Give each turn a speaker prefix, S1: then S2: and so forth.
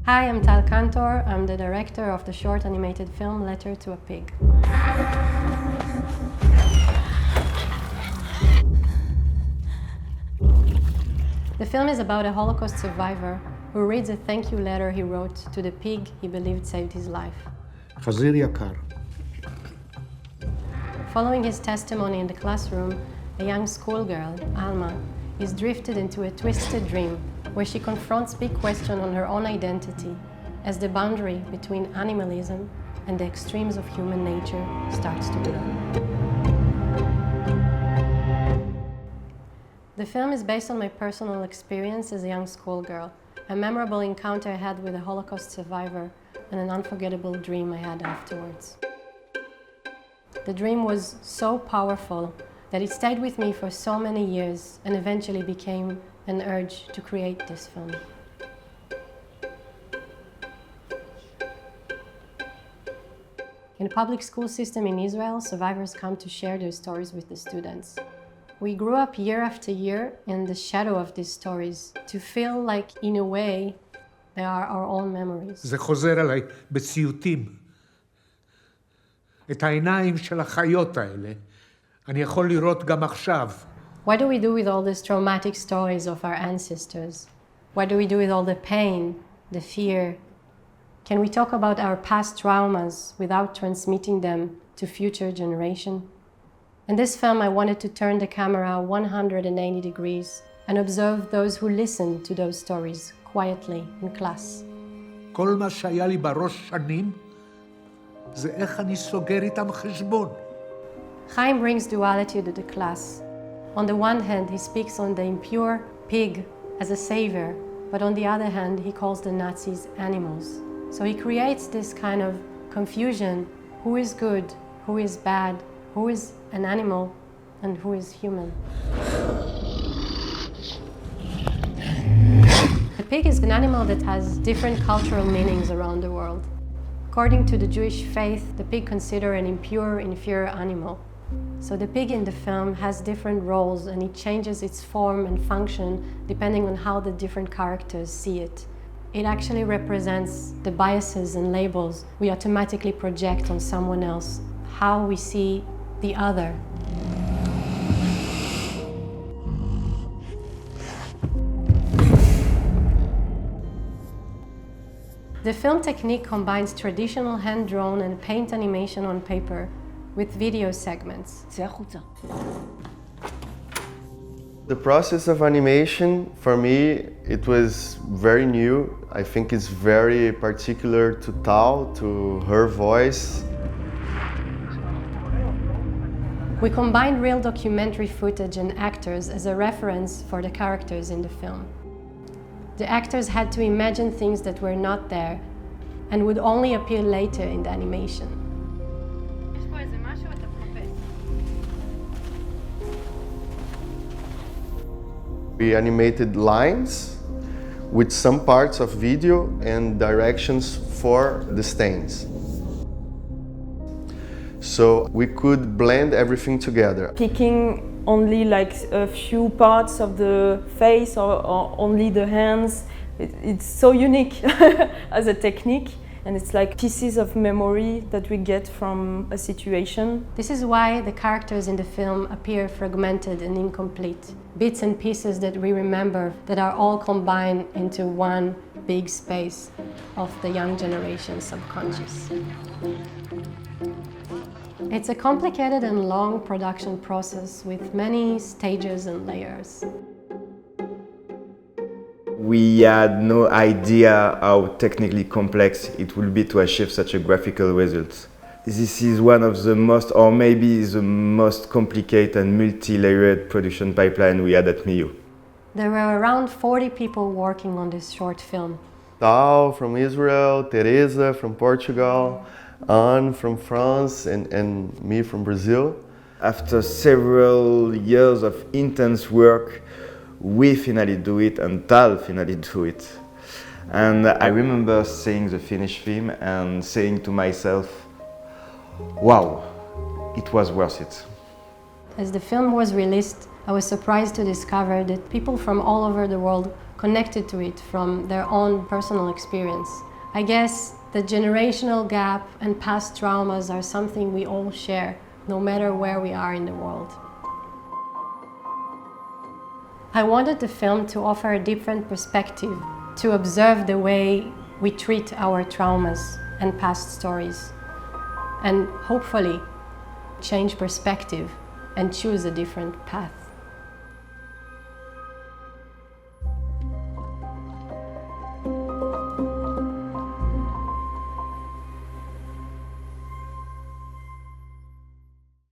S1: Hi, I'm Tal Kantor. I'm the director of the short animated film Letter to a Pig. The film is about a Holocaust survivor who reads a thank you letter he wrote to the pig he believed saved his life.
S2: חזיר יקר.
S1: Following his testimony in the classroom, a young schoolgirl, Alma, is drifted into a twisted dream where she confronts big questions on her own identity as the boundary between animalism and the extremes of human nature starts to blur. The film is based on my personal experience as a young schoolgirl, a memorable encounter I had with a Holocaust survivor, and an unforgettable dream I had afterwards. The dream was so powerful that it stayed with me for so many years and eventually became an urge to create this film. In the public school system in Israel, survivors come to share their stories with the students. We grew up year after year in the shadow of these stories to feel like, in a way, they are our own memories.
S2: זה חוזר עליי בציוטים. את העיניים של החיות האלה אני יכול לראות גם עכשיו.
S1: What do we do with all these traumatic stories of our ancestors? What do we do with all the pain, the fear? Can we talk about our past traumas without transmitting them to future generations? In this film, I wanted to turn the camera 180 degrees and observe those who listen to those stories quietly in class.
S2: כל מה שהיה לי בראש שנים זה איך אני סוגר איתם חשבון.
S1: Chaim brings duality to the class. On the one hand, he speaks on the impure pig as a savior, but on the other hand, he calls the Nazis animals. So he creates this kind of confusion: who is good, who is bad, who is an animal, and who is human. The pig is an animal that has different cultural meanings around the world. According to the Jewish faith, the pig is considered an impure, inferior animal. So the pig in the film has different roles and it changes its form and function depending on how the different characters see it. It actually represents the biases and labels we automatically project on someone else, how we see the other. The film technique combines traditional hand-drawn and paint animation on paper with video segments.
S3: The process of animation, for me, it was very new. I think it's very particular to Tal, to her voice.
S1: We combined real documentary footage and actors as a reference for the characters in the film. The actors had to imagine things that were not there and would only appear later in the animation.
S3: We animated lines with some parts of video and directions for the stains. So we could blend everything together.
S4: Picking only like a few parts of the face or only the hands, it's so unique as a technique, and it's like pieces of memory that we get from a situation.
S1: This is why the characters in the film appear fragmented and incomplete. Bits and pieces that we remember that are all combined into one big space of the young generation's subconscious. It's a complicated and long production process with many stages and layers.
S5: We had no idea how technically complex it would be to achieve such a graphical result. This is one of the most, or maybe the most complicated and multi-layered production pipeline we had at MIYU.
S1: There were around 40 people working on this short film.
S3: Tal from Israel, Teresa from Portugal, Anne from France, and me from Brazil.
S5: After several years of intense work, we finally do it, and Tal finally do it. And I remember seeing the finished film and saying to myself, wow, it was worth it.
S1: As the film was released, I was surprised to discover that people from all over the world connected to it from their own personal experience. I guess the generational gap and past traumas are something we all share, no matter where we are in the world. I wanted the film to offer a different perspective, to observe the way we treat our traumas and past stories, and hopefully change perspective and choose a different path.